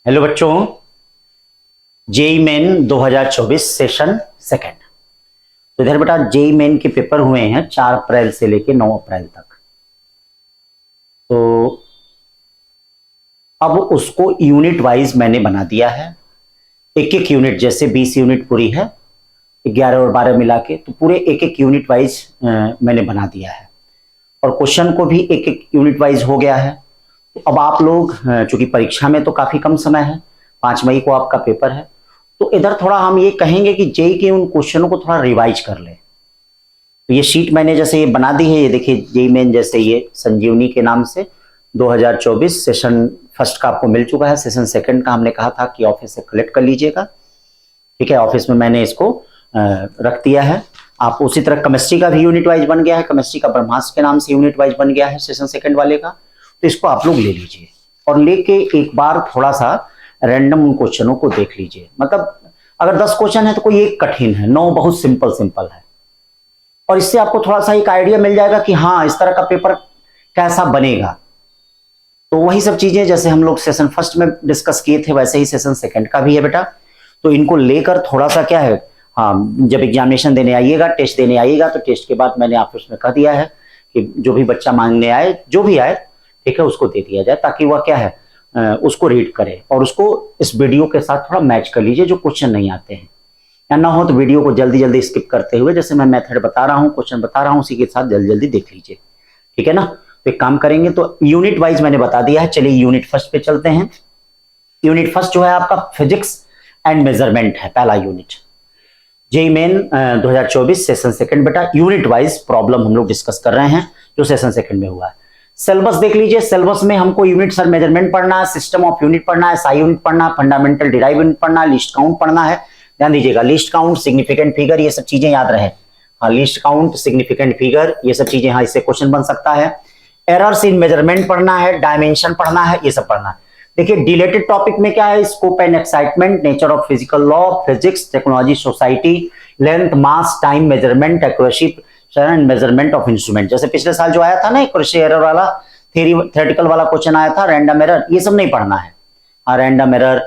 Hello बच्चों, JEE Main 2024 session second. तो इधर बेटा जेई मेन के पेपर हुए हैं 4 अप्रैल से लेके 9 अप्रैल तक। तो अब उसको यूनिट वाइज मैंने बना दिया है। एक एक यूनिट, जैसे 20 यूनिट पूरी है 11 और 12 मिला के, तो पूरे एक एक यूनिट वाइज मैंने बना दिया है और क्वेश्चन को भी एक एक यूनिट वाइज हो गया है। तो अब आप लोग, चूंकि परीक्षा में तो काफी कम समय है, 5 मई को आपका पेपर है, तो इधर थोड़ा हम ये कहेंगे कि जेई के उन क्वेश्चनों को थोड़ा रिवाइज कर ले। तो ये शीट मैंने जैसे ये बना दी है, ये देखिए जेई मेन जैसे ये संजीवनी के नाम से 2024 सेशन फर्स्ट का आपको मिल चुका है। सेशन सेकंड का हमने कहा था कि ऑफिस से कलेक्ट कर लीजिएगा, ठीक है। ऑफिस में मैंने इसको रख दिया है। आप उसी तरह केमिस्ट्री का भी यूनिट वाइज बन गया है, केमिस्ट्री का ब्रह्मास्त्र के नाम से यूनिट वाइज बन गया है सेशन सेकंड वाले का। तो इसको आप लोग ले लीजिए और लेके एक बार थोड़ा सा रैंडम उन क्वेश्चनों को देख लीजिए। मतलब अगर 10 क्वेश्चन है तो कोई एक कठिन है, 9 बहुत सिंपल सिंपल है, और इससे आपको थोड़ा सा एक आइडिया मिल जाएगा कि हाँ इस तरह का पेपर कैसा बनेगा। तो वही सब चीजें जैसे हम लोग सेशन फर्स्ट में डिस्कस किए थे वैसे ही सेशन सेकंड का भी है बेटा। तो इनको लेकर थोड़ा सा क्या है, हाँ जब एग्जामिनेशन देने आइएगा, टेस्ट देने आइएगा, तो टेस्ट के बाद मैंने आपको उसमें कह दिया है कि जो भी बच्चा मांगने आए, जो भी आए, ठीक है, उसको दे दिया जाए, ताकि वह क्या है उसको रीड करे और उसको इस वीडियो के साथ थोड़ा मैच कर लीजिए जो क्वेश्चन नहीं आते हैं, या ना हो तो वीडियो को जल्दी जल्दी स्किप करते हुए जैसे मैं मेथड बता रहा हूँ, क्वेश्चन बता रहा हूँ, उसी के साथ जल्दी जल्दी देख लीजिए, ठीक है ना। तो एक काम करेंगे, तो यूनिट वाइज मैंने बता दिया है। चलिए यूनिट फर्स्ट पे चलते हैं। यूनिट फर्स्ट जो है आपका फिजिक्स एंड मेजरमेंट है, पहला unit JEE Main 2024 session second. बेटा यूनिट वाइज प्रॉब्लम हम लोग डिस्कस कर रहे हैं जो सेशन सेकंड में हुआ है। सिलेबस देख लीजिए। सिलेबस में हमको यूनिट सर मेजरमेंट पढ़ना है, सिस्टम ऑफ यूनिट पढ़ना है, साई यूनिट पढ़ना है, फंडामेंटल डिराइव यूनिट पढ़ना है, लिस्ट काउंट पढ़ना है। ध्यान दीजिएगा, लिस्ट काउंट, सिग्निफिकेंट फिगर, ये सब चीजें याद रहे। हाँ, लिस्ट काउंट, सिग्निफिकेंट फिगर, ये सब चीजें, हाँ इससे क्वेश्चन बन सकता है। एरर्स इन मेजरमेंट पढ़ना है, डायमेंशन पढ़ना है, ये सब पढ़ना है। देखिए डिलेटेड टॉपिक में क्या है, scope and excitement, nature of physical law, physics, technology, society, length, mass, time, measurement, accuracy and measurement of instrument. जैसे पिछले साल जो आया था ना एक्यूरेसी एरर वाला, थ्योरेटिकल वाला क्वेश्चन आया था, रैंडम एरर, ये सब नहीं पढ़ना है। हाँ, रैंडम एरर,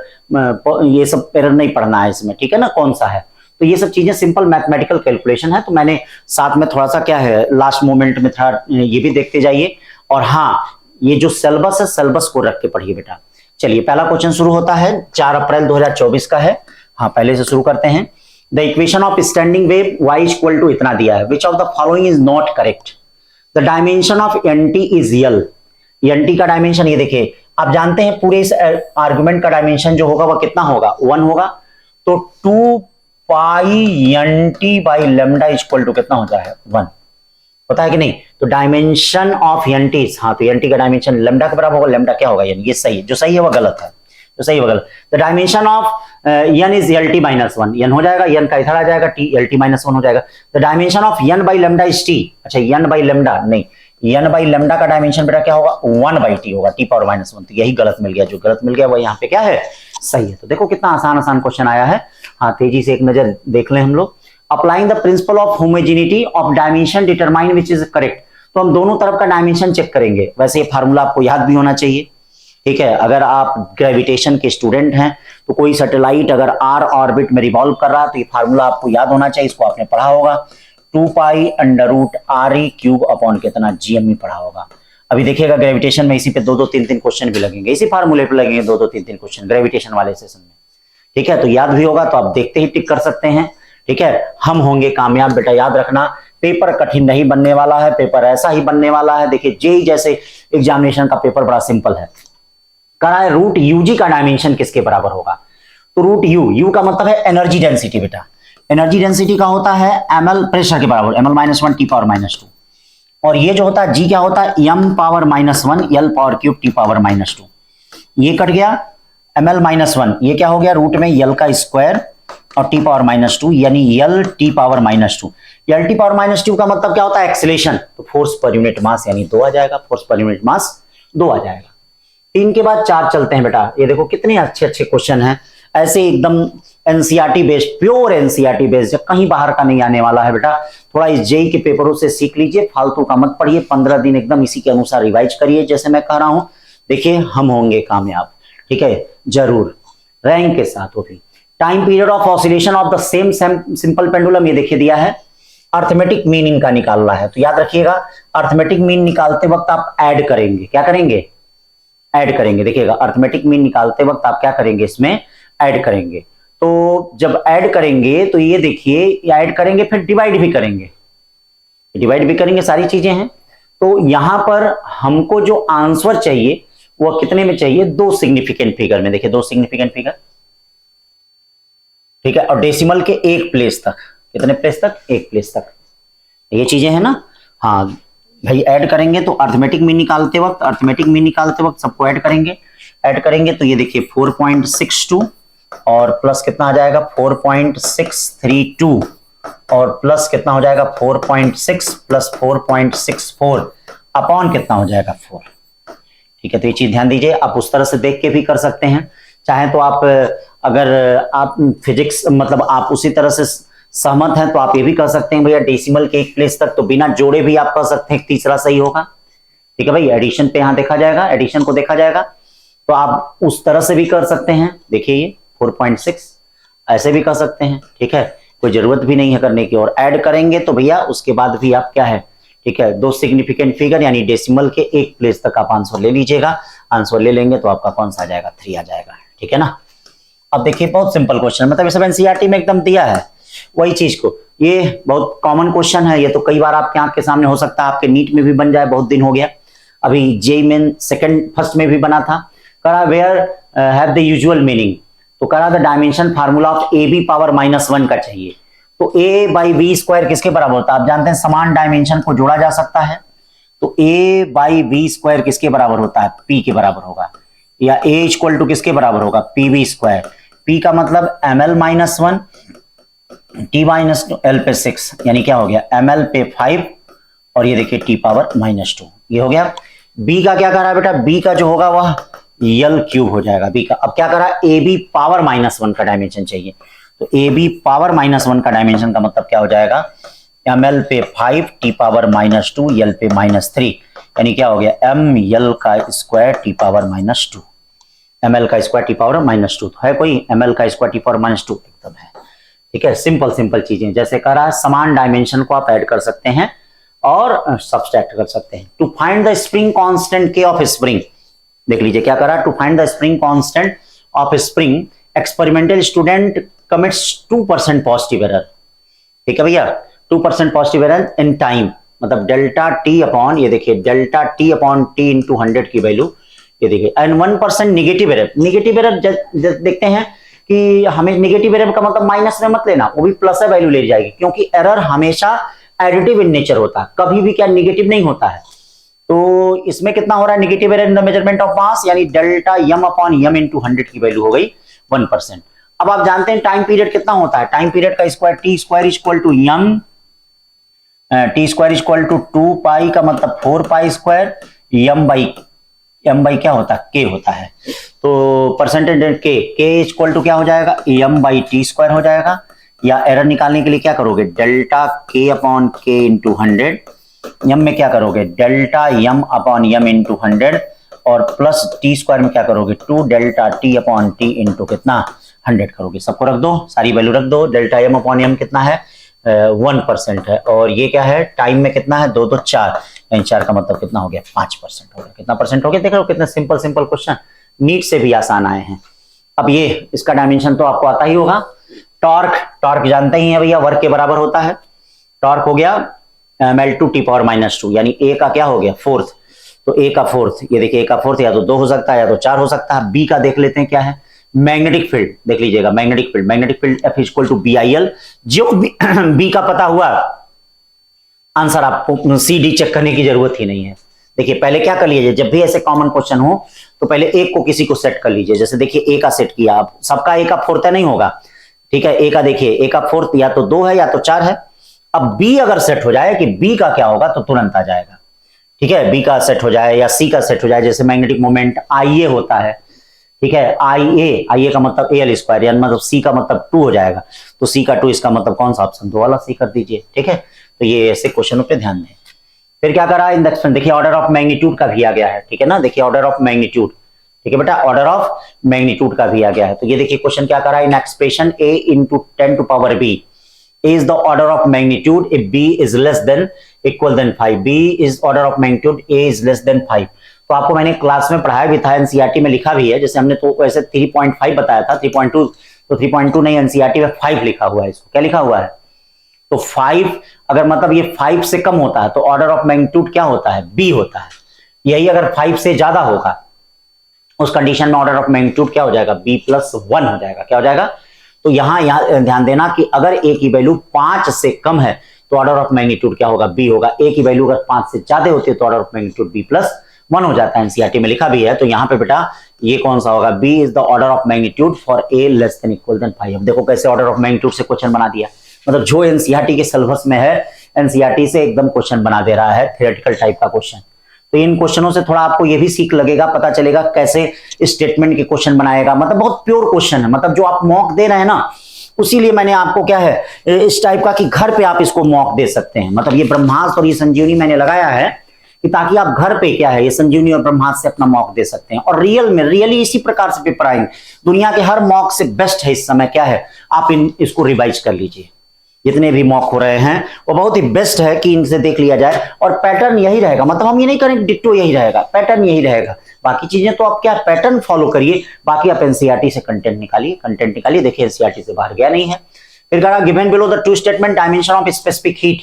ये सब एरर नहीं पढ़ना है इसमें, ठीक है ना, कौन सा है। तो ये सब चीजें सिंपल मैथमेटिकल कैलकुलेशन है। तो मैंने साथ में थोड़ा सा क्या है, लास्ट मोमेंट में था, ये भी देखते जाइए। और हाँ, ये जो सिलेबस है, सिलेबस को रख के पढ़िए बेटा। चलिए पहला क्वेश्चन शुरू होता है, 4 अप्रैल 2024 का है। हाँ, पहले से शुरू करते हैं। The equation of standing wave y equal to इतना दिया है, which of the following is not correct. The dimension of nt is यल। nt का डायमेंशन ये देखिए, आप जानते हैं पूरे इस आर्गुमेंट का डायमेंशन जो होगा वह कितना होगा, 1 होगा। तो 2 pi nt by lambda equal to कितना होता है, 1, पता है कि नहीं। तो डायमेंशन ऑफ nt, हाँ तो nt का डायमेंशन लेमडा के बराबर होगा। लेमडा क्या होगा, यानी ये सही है, जो सही है वह गलत है, जो सही है वह गलत। The dimension of n is lt minus 1, n हो जाएगा, n का इधर आ जाएगा, t lt माइनस 1 हो जाएगा। The dimension of n by lambda is t, अच्छा n बाई लेमडा नहीं, n बाई लेमडा का डायमेंशन बेटा क्या होगा, 1 बाई t होगा, t पावर माइनस 1। तो यही गलत मिल गया, जो गलत मिल गया वह यहाँ पे क्या है, सही है। तो देखो कितना आसान आसान क्वेश्चन आया है। हाँ, तेजी से एक नजर देख लें हम लोग। Applying the principle of homogeneity of dimension determine which is correct. तो हम दोनों तरफ का डायमेंशन चेक करेंगे। वैसे ये फार्मूला आपको याद भी होना चाहिए, ठीक है। अगर आप ग्रेविटेशन के स्टूडेंट हैं तो कोई सैटेलाइट अगर r ऑर्बिट में रिवॉल्व कर रहा है तो ये फार्मूला आपको याद होना चाहिए, इसको आपने पढ़ा होगा, 2 pi under root re cube upon कितना gm में पढ़ा होगा। अभी देखिएगा ग्रेविटेशन में इसी पे 2-2 3-3 क्वेश्चन भी लगेंगे, इसी फार्मूले पे लगेंगे 2-2 3-3 क्वेश्चन ग्रेविटेशन वाले सेशन में, ठीक है। तो याद भी होगा, तो आप देखते ही टिक कर सकते हैं, ठीक है। हम होंगे कामयाब बेटा, याद रखना। पेपर कठिन नहीं बनने वाला है, पेपर ऐसा ही बनने वाला है। देखिए जेई जैसे एग्जामिनेशन का पेपर बड़ा सिंपल है। करा है रूट यूजी का डायमेंशन किसके बराबर होगा, तो रूट यू का मतलब है एनर्जी डेंसिटी बेटा। एनर्जी डेंसिटी का होता है ml प्रेशर के बराबर, ml minus 1 T power minus 2। और ये जो होता है g क्या होता है, m power minus 1 l power cube T power minus 2। ये कट गया, ml माइनस 1, ये क्या हो गया, रूट में l का स्क्वायर और टी पावर माइनस 2, यानी l T power minus 2। l T power minus 2 का मतलब क्या होता है, एक्सेलेरेशन। तो फोर्स पर यूनिट मास यानी 2 आ जाएगा, फोर्स पर यूनिट मास 2 आ जाएगा। 3 के बाद 4 चलते हैं बेटा। ये देखो कितने अच्छे अच्छे क्वेश्चन हैं, ऐसे एकदम NCERT based, pure NCERT based, कहीं बाहर का नहीं आने वाला है बेटा। थोड़ा इस जेई के पेपरों से सीख लीजिए, फालतू का मत पढ़िए। 15 दिन एकदम इसी के अनुसार रिवाइज करिए, जैसे मैं कह रहा हूं। देखिए हम होंगे कामयाब, ठीक है, जरूर रैंक के साथ, वो भी time period of oscillation of the same simple pendulum, ये देखिए दिया है, अर्थमेटिक मीन इनका निकालना है। तो याद रखिएगा, अर्थमेटिक मीन निकालते वक्त आप ऐड करेंगे, क्या करेंगे, ऐड करेंगे। देखिएगा, अर्थमेटिक मीन निकालते वक्त आप क्या करेंगे, इसमें ऐड करेंगे। तो जब ऐड करेंगे तो ये देखिए, ऐड करेंगे फिर डिवाइड भी करेंगे, डिवाइड भी करेंगे, सारी चीजें हैं। तो यहां पर हमको जो आंसर चाहिए वो कितने में चाहिए, 2 सिग्निफिकेंट फिगर में। देखिए 2 सिग्निफिकेंट फिगर, ठीक है, और डेसिमल के 1 प्लेस तक, कितने प्लेस तक, 1 प्लेस तक, ये चीजें हैं ना। हाँ भाई, ऐड करेंगे तो अर्थमेटिक मीन निकालते वक्त, अर्थमेटिक मीन निकालते वक्त सबको ऐड करेंगे, ऐड करेंगे तो ये देखिए 4.62 और प्लस कितना आ जाएगा 4.632 और प्लस कितना हो जाएगा 4.6 प्लस 4.64 अपॉन कितना हो जाएगा 4। ठीक है, तो ये चीज ध्यान दीजिए, आप उस तरह से देख के भी कर सकते हैं, चाहे तो आप अगर आप फिजिक्स मतलब आप उसी तरह से सहमत हैं तो आप ये भी कर सकते हैं भैया डेसिमल के 1 प्लेस तक, तो बिना जोड़े भी आप कर सकते हैं, तीसरा सही होगा। ठीक है भाई, एडिशन पे यहां देखा जाएगा, एडिशन को देखा जाएगा, तो आप उस तरह से भी कर सकते हैं। देखिए ये 4.6 ऐसे भी कर सकते हैं, ठीक है, कोई जरूरत भी नहीं है करने की। और ऐड करेंगे तो भैया उसके बाद भी आप क्या है, ठीक है, 2 सिग्निफिकेंट फिगर यानी डेसिमल के 1 प्लेस तक आप आंसर ले लीजिएगा, आंसर ले लेंगे तो आपका कौन सा आ जाएगा, 3 आ जाएगा। ठीक है ना। अब देखिए बहुत सिंपल क्वेश्चन, मतलब सब एनसीईआरटी में एकदम दिया है वही चीज को, ये बहुत कॉमन क्वेश्चन है, ये तो कई बार आपके आंख के सामने हो सकता है, आपके नीट में भी बन जाए, बहुत दिन हो गया, अभी जेईई मेन फर्स्ट में भी बना था। करा where have the usual meaning, तो करा the dimension formula of A B power -1 का चाहिए। तो a बाई वी स्क्वायर किसके बराबर होता है, आप जानते हैं समान डायमेंशन को जोड़ा जा सकता है, तो a बाई वी स्क्वायर किसके बराबर होता है, p के बराबर होगा, या a इक्वल टू किसके बराबर होगा, पी वी स्क्वायर, p का मतलब ml-1 t-l पे 6, यानी क्या हो गया ml पे 5 और ये देखिए t पावर -2, ये हो गया। b का क्या करा बेटा, b का जो होगा वह l क्यूब हो जाएगा b का। अब क्या करा, ए बी पावर -1 का डायमेंशन चाहिए, तो ए बी पावर -1 का डायमेंशन का मतलब क्या हो जाएगा, ml पे 5 t पावर -2 l पे -3, यानी क्या हो गया ml का स्क्वायर t पावर -2, ml का स्क्वायर t पावर -2, तो है कोई ml का स्क्वायर t पावर -2, एकदम है। ठीक है, सिंपल सिंपल चीजें जैसे करा, समान डायमेंशन को आप ऐड कर सकते हैं और सब्सट्रैक्ट कर सकते हैं। To find the spring constant के ऑफ स्प्रिंग, देख लीजिए क्या करा, to find the spring constant of spring experimental student commits 2% positive error. ठीक है भैया, 2% पॉजिटिव एरर इन टाइम, मतलब डेल्टा टी अपॉन, ये देखिए delta T upon T into 100 की वैल्यू, ये देखिए, and 1% negative error. Negative error देखते हैं कि हमें निगेटिव एरर का मतलब माइनस में मत लेना, वो भी प्लस है वैल्यू ले जाएगी, क्योंकि एरर हमेशा एडिटिव इन नेचर होता है, कभी भी क्या निगेटिव नहीं होता है। तो इसमें कितना हो रहा है, negative error in the measurement of mass, यानी डेल्टा यम अपॉन यम इंटू 100 की वैल्यू हो गई 1%। अब आप जानते हैं टाइम पीरियड कितना होता है, टाइम पीरियड का square T square equal to M, T square equal to 2 pi का मतलब 4 पाई स्क्वायर, यम बाई क्या होता है, के होता है, तो परसेंटेज के इक्वल टू क्या हो जाएगा, यम बाई टी स्क्वायर हो जाएगा। या एरर निकालने के लिए क्या करोगे, डेल्टा के अपॉन के इंटू 100, यम में क्या करोगे, डेल्टा यम अपॉन यम इंटू 100 और प्लस टी स्क्वायर में क्या करोगे, 2 delta T upon T into कितना 100 करोगे। सबको रख दो, सारी वैल्यू रख दो, डेल्टा यम अपॉन यम कितना है 1% है, और ये क्या है टाइम में कितना है 2 तो 4, यानी 4 का मतलब कितना हो गया 5% हो गया। कितना परसेंट हो गया, देख रहे हो कितने सिंपल सिंपल क्वेश्चन, नीट से भी आसान आए हैं। अब ये इसका डायमेंशन तो आपको आता ही होगा। टॉर्क जानते ही है भैया, वर्क के बराबर होता है। टॉर्क हो गया ml2 t पावर -2, यानी a का क्या हो गया फोर्थ, तो a का फोर्थ, ये देखिए a का फोर्थ या तो 2 हो सकता है या तो 4 हो सकता है। b का देख लेते हैं क्या है, मैग्नेटिक फील्ड, देख लीजिएगा magnetic field F equal to BIL, जो b का पता हुआ आंसर, आपको सी डी चेक करने की जरूरत ही नहीं है। देखिए पहले क्या कर लीजिए, जब भी ऐसे कॉमन क्वेश्चन हो तो पहले एक को किसी को सेट कर लीजिए, जैसे देखिए ए का सेट किया, आप सबका ए का फोर्थ है नहीं होगा, ठीक है, ए का देखिए ए का फोर्थ या तो 2 है या तो 4 है। अब बी अगर सेट हो जाए कि बी का क्या होगा तो तुरंत आ जाएगा, ठीक है, बी का सेट हो जाए या सी का सेट हो जाए, जैसे मैग्नेटिक मोमेंट IA होता है, ठीक है, IA का मतलब AL स्क्वायर, यानी मतलब सी का मतलब 2 हो जाएगा, तो सी का 2 इसका मतलब कौन सा ऑप्शन 2 वाला सी कर दीजिए। ठीक है, तो ये ऐसे क्वेश्चनों पे ध्यान दें। फिर क्या करा, इंडक्शन देखिए ऑर्डर ऑफ मैग्नीट्यूड का भी आ गया है, ठीक है ना, देखिए ऑर्डर ऑफ मैग्नीट्यूड, ठीक है बेटा, ऑर्डर ऑफ मैग्नीट्यूड का दिया गया है। तो ये देखिए क्वेश्चन क्या कर रहा है, इन expression a into 10 to power b is the order of magnitude if b is less than equal than 5, b is order of magnitude a is less than 5। तो आपको मैंने क्लास में पढ़ाया भी था, एनसीईआरटी में लिखा भी है, जैसे हमने तो वैसे 3.5 बताया था, 3.2 तो 3.2 नहीं, एनसीईआरटी में 5 लिखा हुआ है। इसको क्या लिखा हुआ है, तो 5 अगर मतलब ये 5 से कम होता है तो ऑर्डर ऑफ मैग्नीट्यूड क्या होता है, बी होता है। यही अगर 5 से ज्यादा होगा उस कंडीशन में ऑर्डर ऑफ मैग्नीट्यूड क्या हो जाएगा, b+1 हो जाएगा। क्या हो जाएगा, तो यहां ध्यान देना कि अगर a की वैल्यू 5 से कम है तो ऑर्डर ऑफ मैग्नीट्यूड क्या होगा, b होगा। a की वैल्यू अगर 5 से ज्यादा होती है तो ऑर्डर ऑफ मैग्नीट्यूड b+1 हो जाता है, एनसीईआरटी में लिखा भी है। तो यहाँ पे बेटा ये कौन सा होगा, b is the order of magnitude for a less than equal than 5। अब देखो कैसे ऑर्डर ऑफ मैग्नीट्यूड से क्वेश्चन बना दिया, मतलब जो एनसीईआरटी के सिलेबस में है एनसीईआरटी से एकदम क्वेश्चन बना दे रहा है, थ्योरेटिकल टाइप का क्वेश्चन। तो इन क्वेश्चनों से थोड़ा आपको ये भी सीख लगेगा, पता चलेगा कैसे स्टेटमेंट के क्वेश्चन बनाएगा, मतलब बहुत प्योर क्वेश्चन है, मतलब जो आप मॉक दे रहे हैं ना, उसीलिए मैंने आपको क्या है इस टाइप का कि घर पे आप इसको मॉक दे सकते हैं। मतलब ये ब्रह्मास्त्र और ये संजीवनी मैंने लगाया है कि ताकि आप घर पे क्या है ये संजीवनी और ब्रह्मास्त्र से अपना मॉक दे सकते हैं, और रियली इसी प्रकार से पेपर आएंगे। दुनिया के हर मॉक से बेस्ट है इस समय क्या है, आप इसको रिवाइज कर लीजिए। जितने भी मॉक हो रहे हैं वो बहुत ही बेस्ट है कि इनसे देख लिया जाए, और पैटर्न यही रहेगा, मतलब हम ये नहीं करेंगे डिट्टो यही रहेगा, पैटर्न यही रहेगा। बाकी चीजें तो आप क्या पैटर्न फॉलो करिए, बाकी आप एनसीईआरटी से कंटेंट निकालिए। देखिए एनसीईआरटी से बाहर गया नहीं है। फिर कहा given below the two statement dimension of specific heat,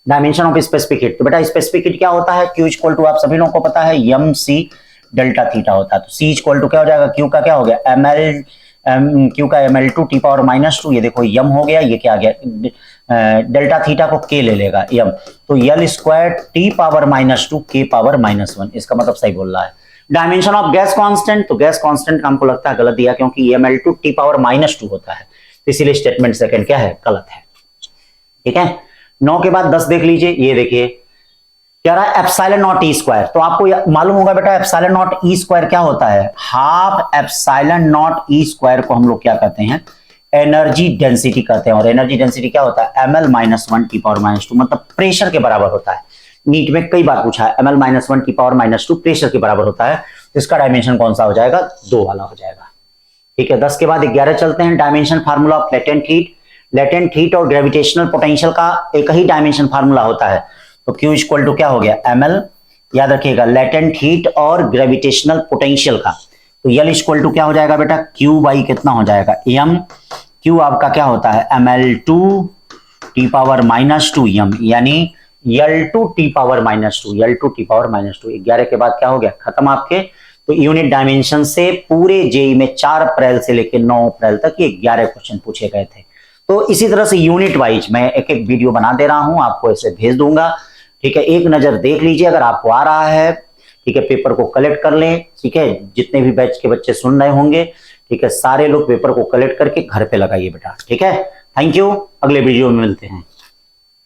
dimension of specific heat. तो बेटा स्पेसिफिक हीट क्या होता है, Q इक्वल टू आप सभी लोगों को पता है mc डेल्टा थीटा होता है। तो C इक्वल टू क्या हो जाएगा, Q का क्या हो गया Q का ml2 t पावर -2, ये देखो m हो गया, ये क्या आ गया डेल्टा थीटा को k ले लेगा m, तो l square t power -2 k power -1, इसका मतलब सही बोल रहा है। डायमेंशन ऑफ गैस कांस्टेंट, तो गैस कांस्टेंट का हमको लगता है गलत दिया, क्योंकि ml2 t पावर -2 होता है, तो इसीलिए स्टेटमेंट सेकंड क्या है, गलत है। ठीक है, 9 के बाद 10 देख लीजिए, ये देखिए कह रहा है एप्सिलॉन नॉट ई स्क्वायर। तो आपको मालूम होगा बेटा एप्सिलॉन नॉट ई स्क्वायर क्या होता है, half epsilon not E square को हम लोग क्या कहते हैं, एनर्जी डेंसिटी कहते हैं। और एनर्जी डेंसिटी क्या होता है, ml-1 t पावर -2, मतलब प्रेशर के बराबर होता है। नीट में कई बार पूछा है, ml-1 t पावर -2 प्रेशर के बराबर होता है, तो इसका डायमेंशन कौन सा हो जाएगा, 2 वाला हो जाएगा। ठीक है, 10 के बाद 11 चलते हैं, dimension formula of latent heat. Latent heat और ग्रेविटेशनल पोटेंशियल का एक ही डायमेंशन फार्मूला होता है, तो Q इक्वल टू क्या हो गया ml, याद रखिएगा लेटेंट हीट और ग्रेविटेशनल पोटेंशियल का। तो L इक्वल टू क्या हो जाएगा बेटा, Q बाई कितना हो जाएगा m, Q आपका क्या होता है ml2 t पावर -2 m, यानी L2 t power -2, L2 t power -2। 11 के बाद क्या हो गया, खत्म आपके। तो यूनिट डायमेंशन से पूरे जेई में 4 अप्रैल से लेकर 9 अप्रैल तक ये 11 क्वेश्चन पूछे गए थे। तो इसी तरह से यूनिट वाइज मैं एक एक वीडियो बना दे रहा हूं, आपको इसे भेज दूंगा। ठीक है, एक नजर देख लीजिए, अगर आपको आ रहा है ठीक है पेपर को कलेक्ट कर लें। ठीक है, जितने भी बैच के बच्चे सुन रहे होंगे, ठीक है सारे लोग पेपर को कलेक्ट करके घर पे लगाइए बेटा। ठीक है, थैंक यू, अगले वीडियो में मिलते हैं।